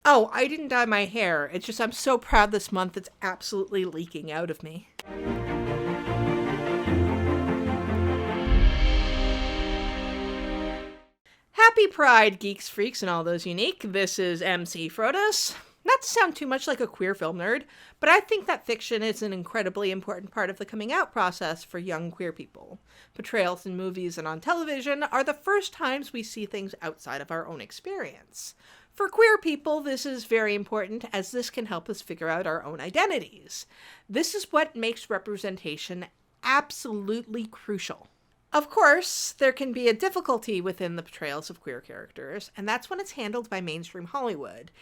Oh, I didn't dye my hair. It's just I'm so proud this month it's absolutely leaking out of me. Happy Pride, geeks, freaks, and all those unique. This is Emcee Frodis. Not to sound too much like a queer film nerd, but I think that fiction is an incredibly important part of the coming out process for young queer people. Portrayals in movies and on television are the first times we see things outside of our own experience. For queer people, this is very important as this can help us figure out our own identities. This is what makes representation absolutely crucial. Of course, there can be a difficulty within the portrayals of queer characters, and that's when it's handled by mainstream Hollywood.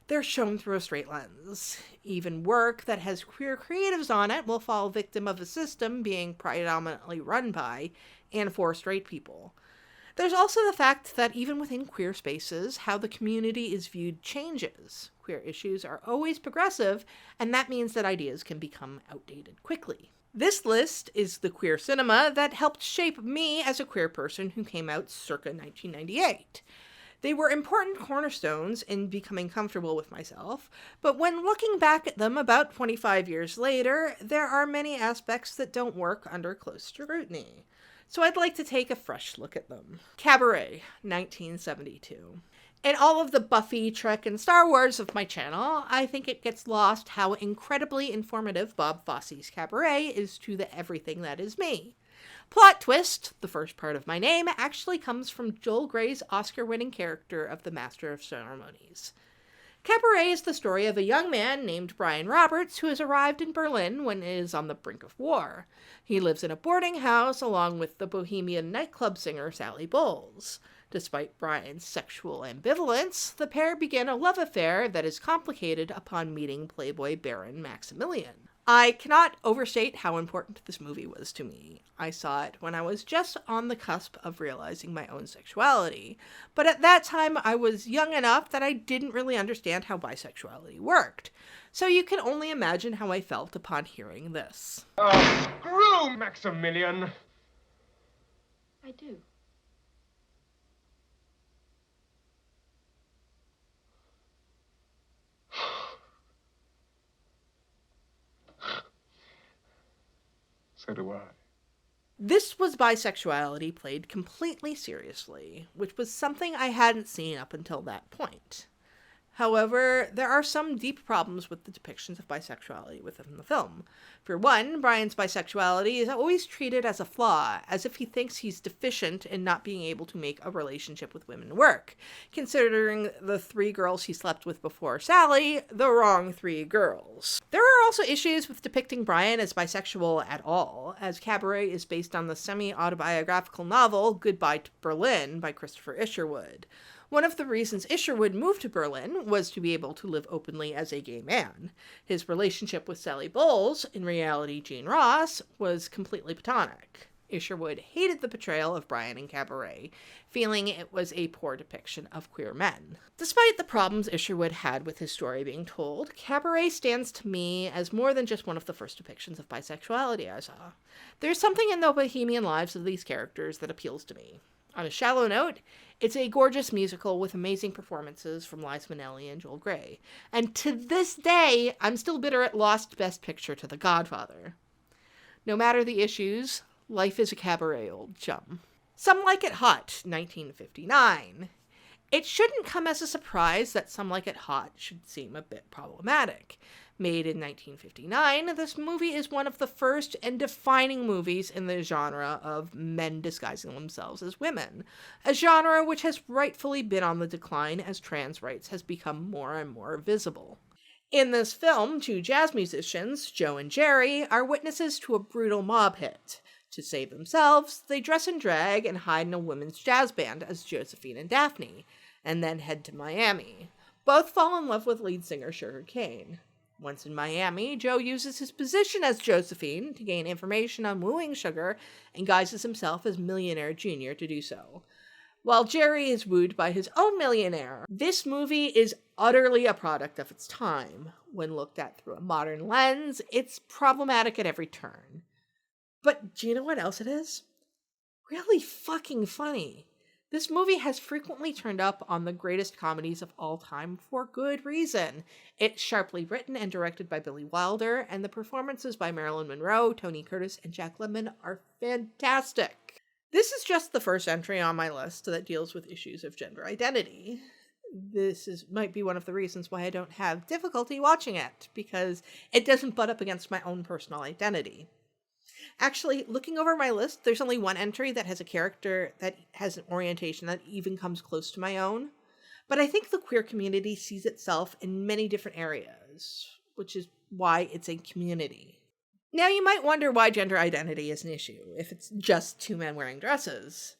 They're shown through a straight lens. Even work that has queer creatives on it will fall victim of a system being predominantly run by and for straight people. There's also the fact that even within queer spaces, how the community is viewed changes. Queer issues are always progressive, and that means that ideas can become outdated quickly. This list is the queer cinema that helped shape me as a queer person who came out circa 1998. They were important cornerstones in becoming comfortable with myself, but when looking back at them about 25 years later, there are many aspects that don't work under close scrutiny. So I'd like to take a fresh look at them. Cabaret, 1972. In all of the Buffy, Trek, and Star Wars of my channel, I think it gets lost how incredibly informative Bob Fosse's Cabaret is to the everything that is me. Plot twist, the first part of my name actually comes from Joel Grey's Oscar-winning character of the Master of Ceremonies. Cabaret is the story of a young man named Brian Roberts who has arrived in Berlin when it is on the brink of war. He lives in a boarding house along with the bohemian nightclub singer Sally Bowles. Despite Brian's sexual ambivalence, the pair begin a love affair that is complicated upon meeting Playboy Baron Maximilian. I cannot overstate how important this movie was to me. I saw it when I was just on the cusp of realizing my own sexuality, but at that time I was young enough that I didn't really understand how bisexuality worked. So you can only imagine how I felt upon hearing this. Oh, screw Maximilian! I do. So do I. This was bisexuality played completely seriously, which was something I hadn't seen up until that point. However, there are some deep problems with the depictions of bisexuality within the film. For one, Brian's bisexuality is always treated as a flaw, as if he thinks he's deficient in not being able to make a relationship with women work. Considering the 3 girls he slept with before Sally, the wrong 3 girls. There are also issues with depicting Brian as bisexual at all, as Cabaret is based on the semi-autobiographical novel Goodbye to Berlin by Christopher Isherwood. One of the reasons Isherwood moved to Berlin was to be able to live openly as a gay man. His relationship with Sally Bowles, in reality Jean Ross, was completely platonic. Isherwood hated the portrayal of Brian in Cabaret, feeling it was a poor depiction of queer men. Despite the problems Isherwood had with his story being told, Cabaret stands to me as more than just one of the first depictions of bisexuality I saw. There's something in the bohemian lives of these characters that appeals to me. On a shallow note, it's a gorgeous musical with amazing performances from Liza Minnelli and Joel Grey. And to this day, I'm still bitter it lost Best Picture to The Godfather. No matter the issues, life is a cabaret, old chum. Some Like It Hot, 1959. It shouldn't come as a surprise that Some Like It Hot should seem a bit problematic. Made in 1959, this movie is one of the first and defining movies in the genre of men disguising themselves as women, a genre which has rightfully been on the decline as trans rights has become more and more visible. In this film, 2 jazz musicians, Joe and Jerry, are witnesses to a brutal mob hit. To save themselves, they dress in drag and hide in a women's jazz band as Josephine and Daphne, and then head to Miami. Both fall in love with lead singer Sugar Cane. Once in Miami, Joe uses his position as Josephine to gain information on wooing Sugar and guises himself as Millionaire Jr. to do so, while Jerry is wooed by his own millionaire. This movie is utterly a product of its time. When looked at through a modern lens, it's problematic at every turn. But do you know what else it is? Really fucking funny. This movie has frequently turned up on the greatest comedies of all time for good reason. It's sharply written and directed by Billy Wilder, and the performances by Marilyn Monroe, Tony Curtis, and Jack Lemmon are fantastic. This is just the first entry on my list that deals with issues of gender identity. Might be one of the reasons why I don't have difficulty watching it, because it doesn't butt up against my own personal identity. Actually, looking over my list, there's only one entry that has a character that has an orientation that even comes close to my own. But I think the queer community sees itself in many different areas, which is why it's a community. Now, you might wonder why gender identity is an issue, if it's just two men wearing dresses.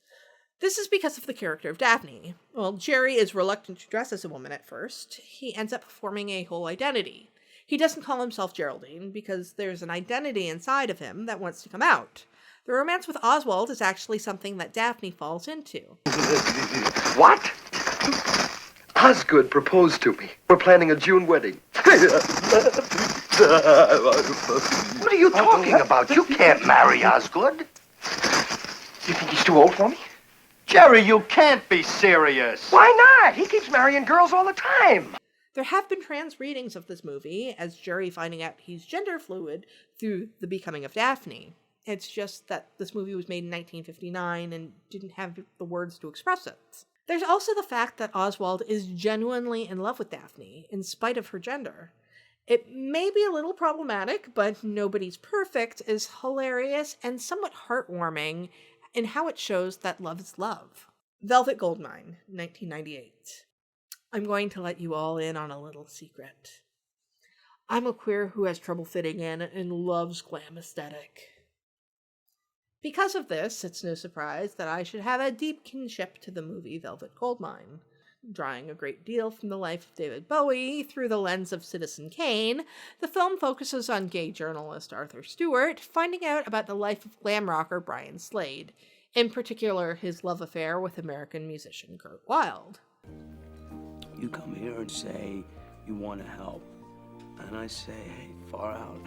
This is because of the character of Daphne. Well, Jerry is reluctant to dress as a woman at first. He ends up forming a whole identity. He doesn't call himself Geraldine because there's an identity inside of him that wants to come out. The romance with Oswald is actually something that Daphne falls into. What? Osgood proposed to me. We're planning a June wedding. What are you talking about? You can't marry Osgood. You think he's too old for me? Jerry, you can't be serious. Why not? He keeps marrying girls all the time. There have been trans readings of this movie, as Jerry finding out he's gender fluid through The Becoming of Daphne. It's just that this movie was made in 1959 and didn't have the words to express it. There's also the fact that Oswald is genuinely in love with Daphne, in spite of her gender. It may be a little problematic, but Nobody's Perfect is hilarious and somewhat heartwarming in how it shows that love is love. Velvet Goldmine, 1998. I'm going to let you all in on a little secret. I'm a queer who has trouble fitting in and loves glam aesthetic. Because of this, it's no surprise that I should have a deep kinship to the movie Velvet Goldmine. Drawing a great deal from the life of David Bowie through the lens of Citizen Kane, the film focuses on gay journalist Arthur Stewart finding out about the life of glam rocker Brian Slade, in particular his love affair with American musician Kurt Wilde. You come here and say you want to help, and I say, hey, far out.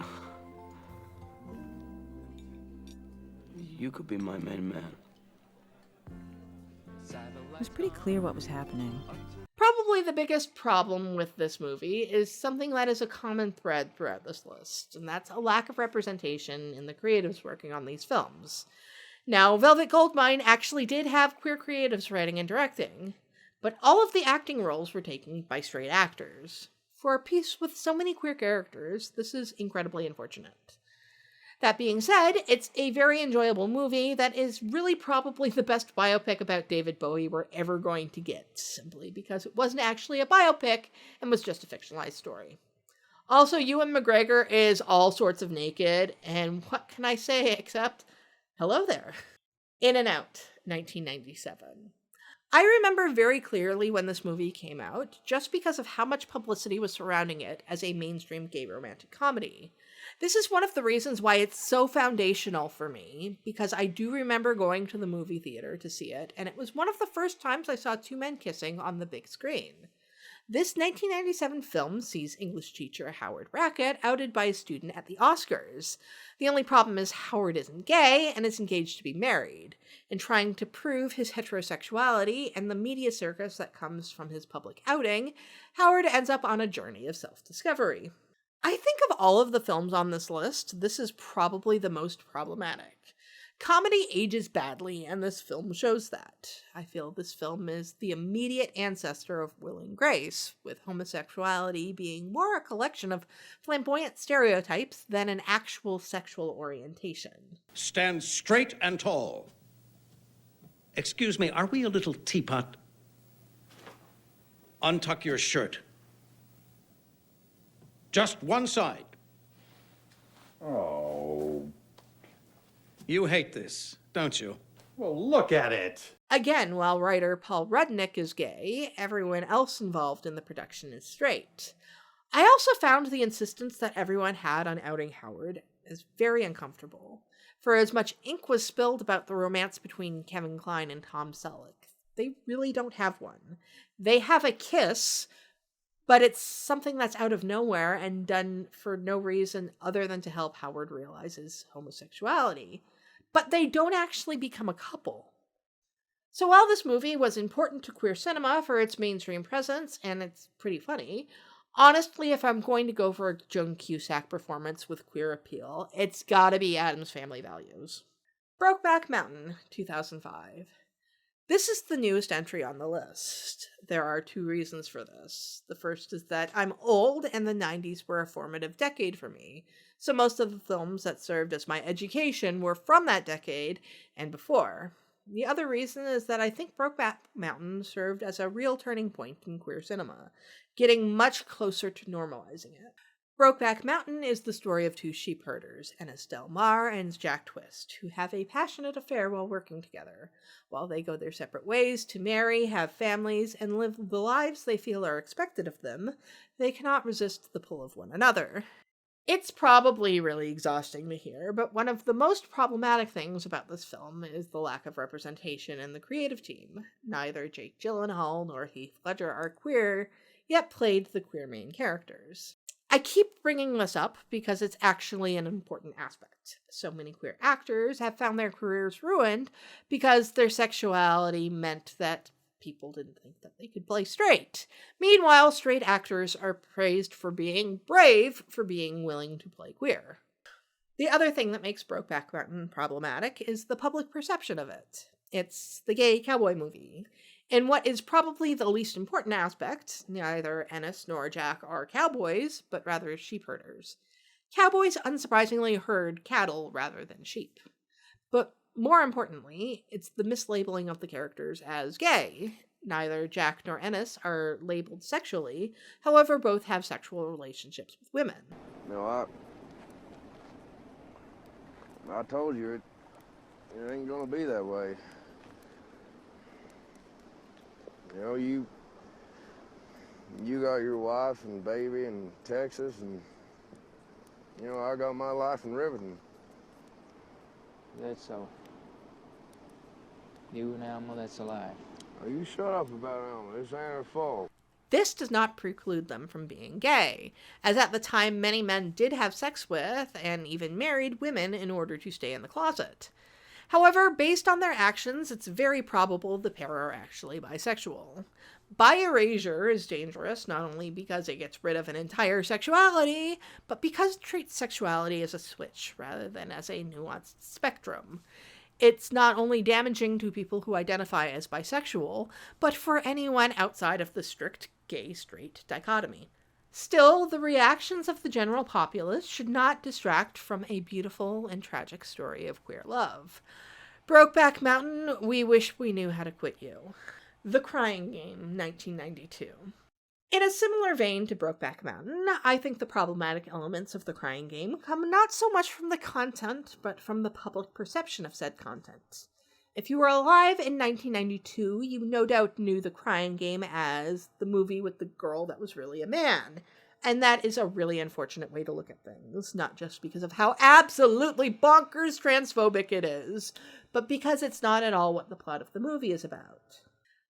You could be my main man. It was pretty clear what was happening. Probably the biggest problem with this movie is something that is a common thread throughout this list, and that's a lack of representation in the creatives working on these films. Now, Velvet Goldmine actually did have queer creatives writing and directing, but all of the acting roles were taken by straight actors. For a piece with so many queer characters, this is incredibly unfortunate. That being said, it's a very enjoyable movie that is really probably the best biopic about David Bowie we're ever going to get, simply because it wasn't actually a biopic and was just a fictionalized story. Also, Ewan McGregor is all sorts of naked, and what can I say except, hello there. In and Out, 1997. I remember very clearly when this movie came out, just because of how much publicity was surrounding it as a mainstream gay romantic comedy. This is one of the reasons why it's so foundational for me, because I do remember going to the movie theater to see it, and it was one of the first times I saw two men kissing on the big screen. This 1997 film sees English teacher Howard Rackett outed by a student at the Oscars. The only problem is Howard isn't gay and is engaged to be married. In trying to prove his heterosexuality and the media circus that comes from his public outing, Howard ends up on a journey of self-discovery. I think of all of the films on this list, this is probably the most problematic. Comedy ages badly, and this film shows that. I feel this film is the immediate ancestor of Will and Grace, with homosexuality being more a collection of flamboyant stereotypes than an actual sexual orientation. Stand straight and tall. Excuse me, are we a little teapot? Untuck your shirt. Just one side. Oh. You hate this, don't you? Well, look at it. Again, while writer Paul Rudnick is gay, everyone else involved in the production is straight. I also found the insistence that everyone had on outing Howard as very uncomfortable. For as much ink was spilled about the romance between Kevin Kline and Tom Selleck, they really don't have one. They have a kiss, but it's something that's out of nowhere and done for no reason other than to help Howard realize his homosexuality. But they don't actually become a couple. So while this movie was important to queer cinema for its mainstream presence, and it's pretty funny, honestly, if I'm going to go for a Joan Cusack performance with queer appeal, it's gotta be Addams Family Values. Brokeback Mountain, 2005. This is the newest entry on the list. There are 2 reasons for this. The first is that I'm old and the 90s were a formative decade for me, so most of the films that served as my education were from that decade and before. The other reason is that I think Brokeback Mountain served as a real turning point in queer cinema, getting much closer to normalizing it. Brokeback Mountain is the story of 2 sheep herders, Ennis Delmar and Jack Twist, who have a passionate affair while working together. While they go their separate ways to marry, have families, and live the lives they feel are expected of them, they cannot resist the pull of one another. It's probably really exhausting to hear, but one of the most problematic things about this film is the lack of representation in the creative team. Neither Jake Gyllenhaal nor Heath Ledger are queer, yet played the queer main characters. I keep bringing this up because it's actually an important aspect. So many queer actors have found their careers ruined because their sexuality meant that people didn't think that they could play straight. Meanwhile, straight actors are praised for being brave for being willing to play queer. The other thing that makes Brokeback Mountain problematic is the public perception of it. It's the gay cowboy movie. In what is probably the least important aspect, neither Ennis nor Jack are cowboys, but rather sheep herders. Cowboys unsurprisingly herd cattle rather than sheep. But more importantly, it's the mislabeling of the characters as gay. Neither Jack nor Ennis are labeled sexually, however both have sexual relationships with women. No, I told you it ain't gonna be that way. You know, you got your wife and baby in Texas, and, you know, I got my life in Riverton. That's so. You and Alma, that's a lie. Oh, you shut up about Alma. This ain't her fault. This does not preclude them from being gay, as at the time many men did have sex with, and even married, women in order to stay in the closet. However, based on their actions, it's very probable the pair are actually bisexual. Bi-erasure is dangerous not only because it gets rid of an entire sexuality, but because it treats sexuality as a switch rather than as a nuanced spectrum. It's not only damaging to people who identify as bisexual, but for anyone outside of the strict gay-straight dichotomy. Still, the reactions of the general populace should not distract from a beautiful and tragic story of queer love. Brokeback Mountain, we wish we knew how to quit you. The Crying Game, 1992. In a similar vein to Brokeback Mountain, I think the problematic elements of The Crying Game come not so much from the content, but from the public perception of said content. If you were alive in 1992, you no doubt knew The Crying Game as the movie with the girl that was really a man. And that is a really unfortunate way to look at things, not just because of how absolutely bonkers transphobic it is, but because it's not at all what the plot of the movie is about.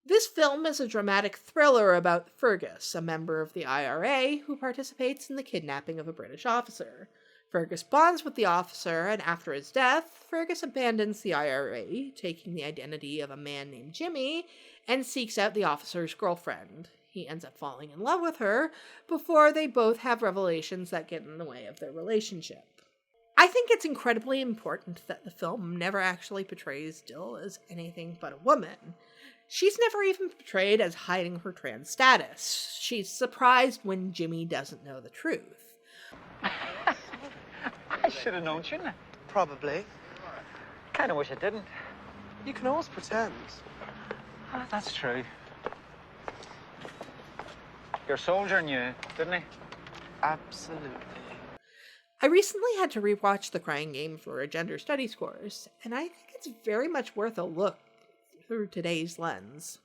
This film is a dramatic thriller about Fergus, a member of the IRA who participates in the kidnapping of a British officer. Fergus bonds with the officer, and after his death, Fergus abandons the IRA, taking the identity of a man named Jimmy, and seeks out the officer's girlfriend. He ends up falling in love with her before they both have revelations that get in the way of their relationship. I think it's incredibly important that the film never actually portrays Dill as anything but a woman. She's never even portrayed as hiding her trans status. She's surprised when Jimmy doesn't know the truth. I should have known, shouldn't I? Probably. Kind of wish I didn't. You can always pretend. Ah, that's true. Your soldier knew, didn't he? Absolutely. I recently had to rewatch The Crying Game for a gender studies course, and I think it's very much worth a look through today's lens.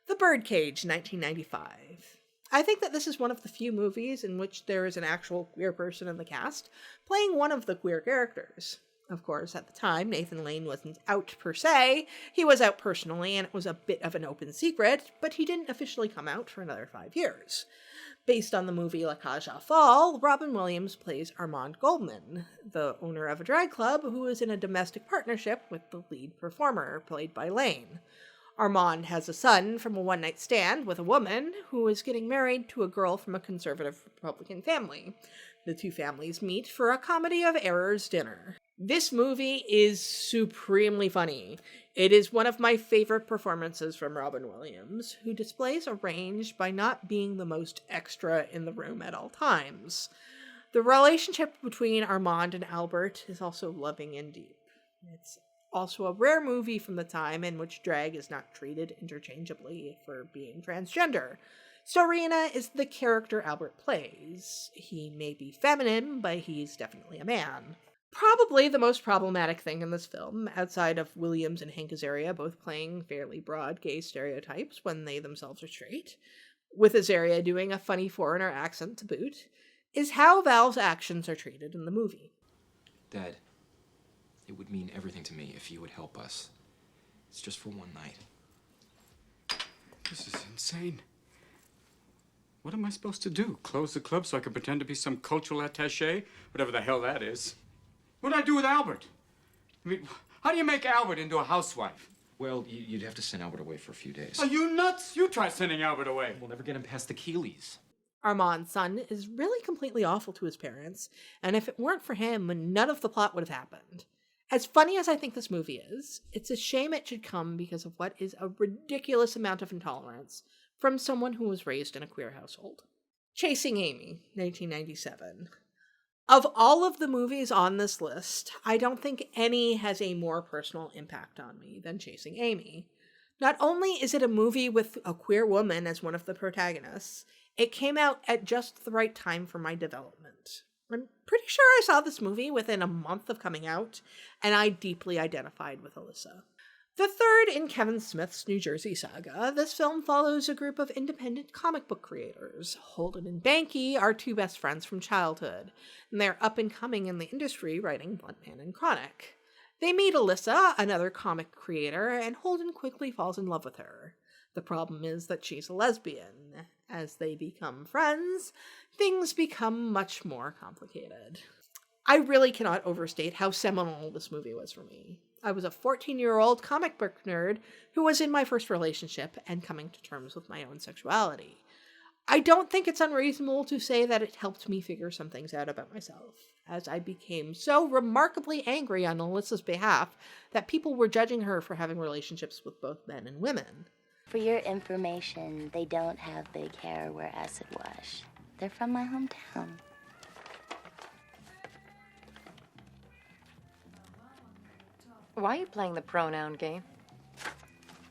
The Birdcage, 1995. I think that this is one of the few movies in which there is an actual queer person in the cast, playing one of the queer characters. Of course, at the time, Nathan Lane wasn't out per se. He was out personally, and it was a bit of an open secret, but he didn't officially come out for another 5 years. Based on the movie La Cage aux Folles, Robin Williams plays Armand Goldmine, the owner of a drag club who is in a domestic partnership with the lead performer, played by Lane. Armand has a son from a one-night stand with a woman who is getting married to a girl from a conservative Republican family. The two families meet for a comedy of errors dinner. This movie is supremely funny. It is one of my favorite performances from Robin Williams, who displays a range by not being the most extra in the room at all times. The relationship between Armand and Albert is also loving and deep. It's also a rare movie from the time in which drag is not treated interchangeably for being transgender. Storina is the character Albert plays. He may be feminine, but he's definitely a man. Probably the most problematic thing in this film, outside of Williams and Hank Azaria both playing fairly broad gay stereotypes when they themselves are straight, with Azaria doing a funny foreigner accent to boot, is how Val's actions are treated in the movie. Dad, it would mean everything to me if you would help us. It's just for one night. This is insane. What am I supposed to do? Close the club so I can pretend to be some cultural attaché? Whatever the hell that is. What do I do with Albert? I mean, how do you make Albert into a housewife? Well, you'd have to send Albert away for a few days. Are you nuts? You try sending Albert away. We'll never get him past the Keeleys. Armand's son is really completely awful to his parents, and if it weren't for him, none of the plot would have happened. As funny as I think this movie is, it's a shame it should come because of what is a ridiculous amount of intolerance from someone who was raised in a queer household. Chasing Amy, 1997. Of all of the movies on this list, I don't think any has a more personal impact on me than Chasing Amy. Not only is it a movie with a queer woman as one of the protagonists, it came out at just the right time for my development. I'm pretty sure I saw this movie within a month of coming out, and I deeply identified with Alyssa. The third in Kevin Smith's New Jersey saga, this film follows a group of independent comic book creators. Holden and Banky are two best friends from childhood, and they're up and coming in the industry writing Bluntman and Chronic. They meet Alyssa, another comic creator, and Holden quickly falls in love with her. The problem is that she's a lesbian. As they become friends, things become much more complicated. I really cannot overstate how seminal this movie was for me. I was a 14-year-old comic book nerd who was in my first relationship and coming to terms with my own sexuality. I don't think it's unreasonable to say that it helped me figure some things out about myself, as I became so remarkably angry on Alyssa's behalf that people were judging her for having relationships with both men and women. For your information, they don't have big hair or wear acid wash. They're from my hometown. Why are you playing the pronoun game?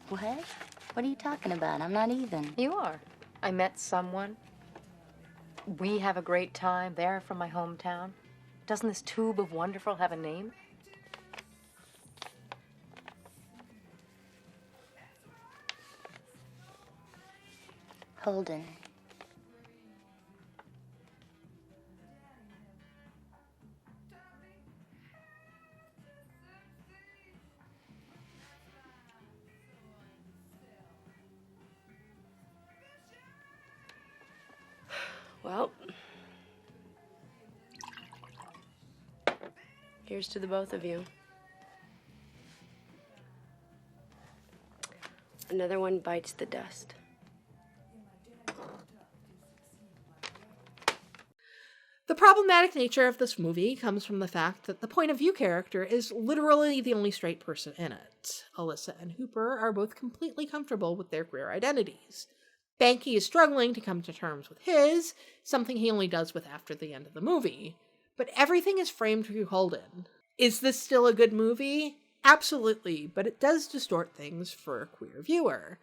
What? What are you talking about? I'm not even. You are. I met someone. We have a great time. They're from my hometown. Doesn't this tube of wonderful have a name? Holden. Well, here's to the both of you. Another one bites the dust. The problematic nature of this movie comes from the fact that the point of view character is literally the only straight person in it. Alyssa and Hooper are both completely comfortable with their queer identities. Banky is struggling to come to terms with his, something he only does with after the end of the movie. But everything is framed through Holden. Is this still a good movie? Absolutely, but it does distort things for a queer viewer.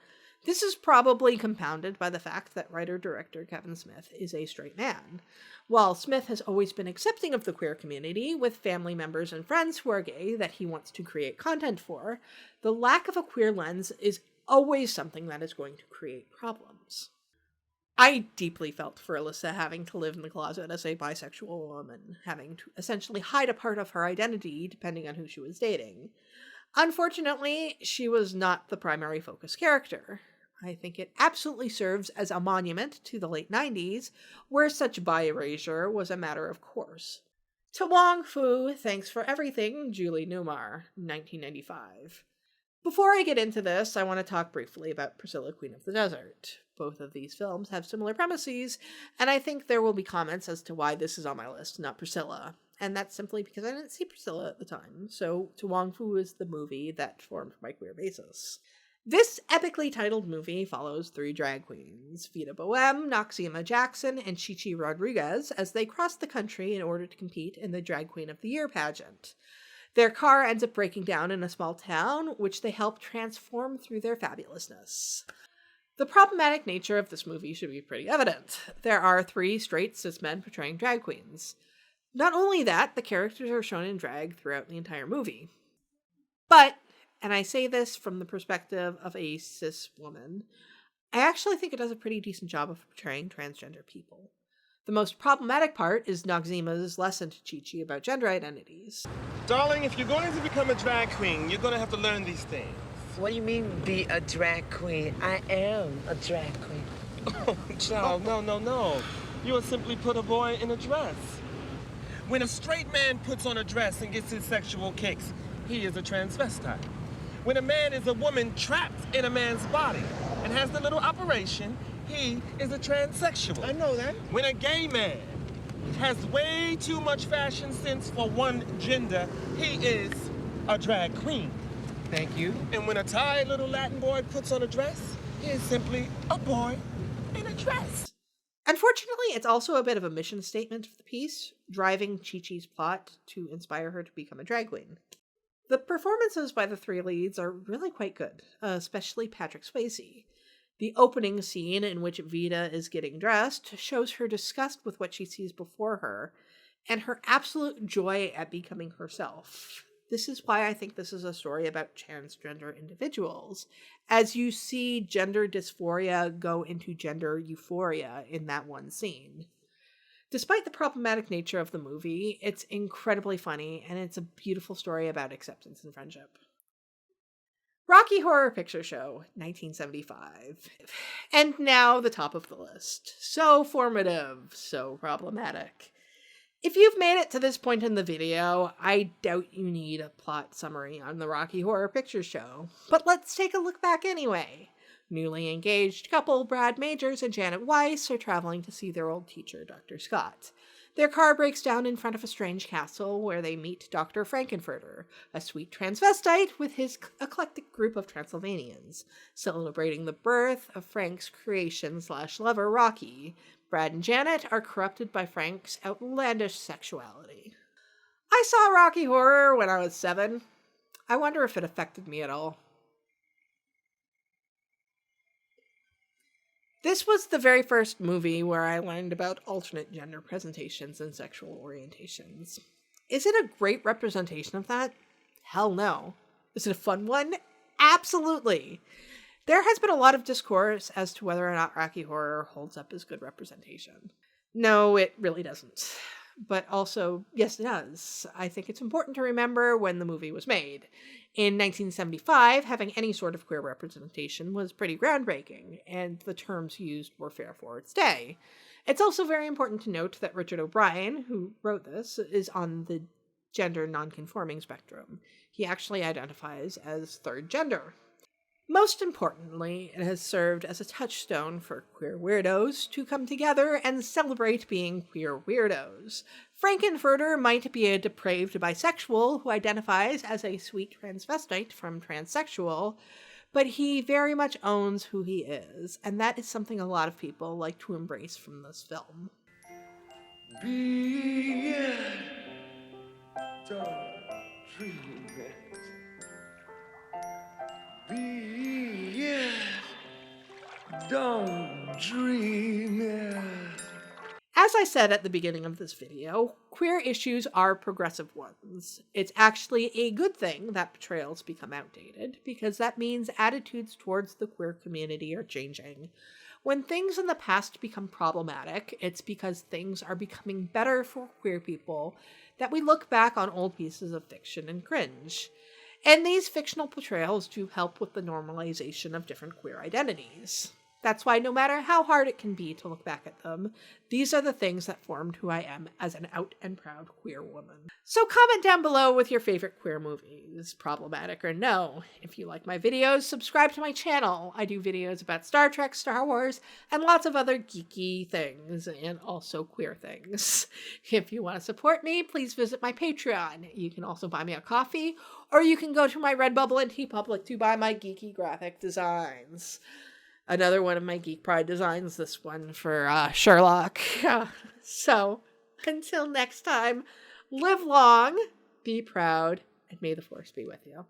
This is probably compounded by the fact that writer-director Kevin Smith is a straight man. While Smith has always been accepting of the queer community, with family members and friends who are gay that he wants to create content for, the lack of a queer lens is always something that is going to create problems. I deeply felt for Alyssa having to live in the closet as a bisexual woman, having to essentially hide a part of her identity depending on who she was dating. Unfortunately, she was not the primary focus character. I think it absolutely serves as a monument to the late 90s, where such bi-erasure was a matter of course. To Wong Fu, thanks for everything, Julie Newmar, 1995. Before I get into this, I want to talk briefly about Priscilla, Queen of the Desert. Both of these films have similar premises, and I think there will be comments as to why this is on my list, not Priscilla. And that's simply because I didn't see Priscilla at the time, so To Wong Foo is the movie that formed my queer basis. This epically titled movie follows 3 drag queens, Vida Boheme, Noxeema Jackson, and Chichi Rodriguez, as they cross the country in order to compete in the Drag Queen of the Year pageant. Their car ends up breaking down in a small town, which they help transform through their fabulousness. The problematic nature of this movie should be pretty evident. There are 3 straight cis men portraying drag queens. Not only that, the characters are shown in drag throughout the entire movie. But, and I say this from the perspective of a cis woman, I actually think it does a pretty decent job of portraying transgender people. The most problematic part is Noxeema's lesson to Chi-Chi about gender identities. Darling, if you're going to become a drag queen, you're going to have to learn these things. What do you mean, be a drag queen? I am a drag queen. Oh, child, no. You will simply put a boy in a dress. When a straight man puts on a dress and gets his sexual kicks, he is a transvestite. When a man is a woman trapped in a man's body and has the little operation, he is a transsexual. I know that. When a gay man has way too much fashion sense for one gender, he is a drag queen. Thank you. And when a tired little Latin boy puts on a dress, he is simply a boy in a dress. Unfortunately, it's also a bit of a mission statement of the piece, driving Chi-Chi's plot to inspire her to become a drag queen. The performances by the 3 leads are really quite good, especially Patrick Swayze. The opening scene in which Vida is getting dressed shows her disgust with what she sees before her, and her absolute joy at becoming herself. This is why I think this is a story about transgender individuals, as you see gender dysphoria go into gender euphoria in that one scene. Despite the problematic nature of the movie, it's incredibly funny, and it's a beautiful story about acceptance and friendship. Rocky Horror Picture Show, 1975. And now the top of the list. So formative, so problematic. If you've made it to this point in the video, I doubt you need a plot summary on the Rocky Horror Picture Show, but let's take a look back anyway. Newly engaged couple Brad Majors and Janet Weiss are traveling to see their old teacher, Dr. Scott. Their car breaks down in front of a strange castle where they meet Dr. Frankenfurter, a sweet transvestite with his eclectic group of Transylvanians, celebrating the birth of Frank's creation/lover Rocky. Brad and Janet are corrupted by Frank's outlandish sexuality. I saw Rocky Horror when I was 7. I wonder if it affected me at all. This was the very first movie where I learned about alternate gender presentations and sexual orientations. Is it a great representation of that? Hell no. Is it a fun one? Absolutely. There has been a lot of discourse as to whether or not Rocky Horror holds up as good representation. No, it really doesn't. But also, yes, it does. I think it's important to remember when the movie was made. In 1975, having any sort of queer representation was pretty groundbreaking, and the terms used were fair for its day. It's also very important to note that Richard O'Brien, who wrote this, is on the gender nonconforming spectrum. He actually identifies as third gender. Most importantly, it has served as a touchstone for queer weirdos to come together and celebrate being queer weirdos. Frankenfurter might be a depraved bisexual who identifies as a sweet transvestite from transsexual, but he very much owns who he is, and that is something a lot of people like to embrace from this film. Be it. Don't dream it. Be it. Don't dream it. As I said at the beginning of this video, queer issues are progressive ones. It's actually a good thing that portrayals become outdated, because that means attitudes towards the queer community are changing. When things in the past become problematic, it's because things are becoming better for queer people that we look back on old pieces of fiction and cringe. And these fictional portrayals do help with the normalization of different queer identities. That's why no matter how hard it can be to look back at them, these are the things that formed who I am as an out and proud queer woman. So comment down below with your favorite queer movies, problematic or no. If you like my videos, subscribe to my channel. I do videos about Star Trek, Star Wars, and lots of other geeky things, and also queer things. If you want to support me, please visit my Patreon. You can also buy me a coffee, or you can go to my Redbubble and TeePublic to buy my geeky graphic designs. Another one of my Geek Pride designs, this one for Sherlock. So, until next time, live long, be proud, and may the force be with you.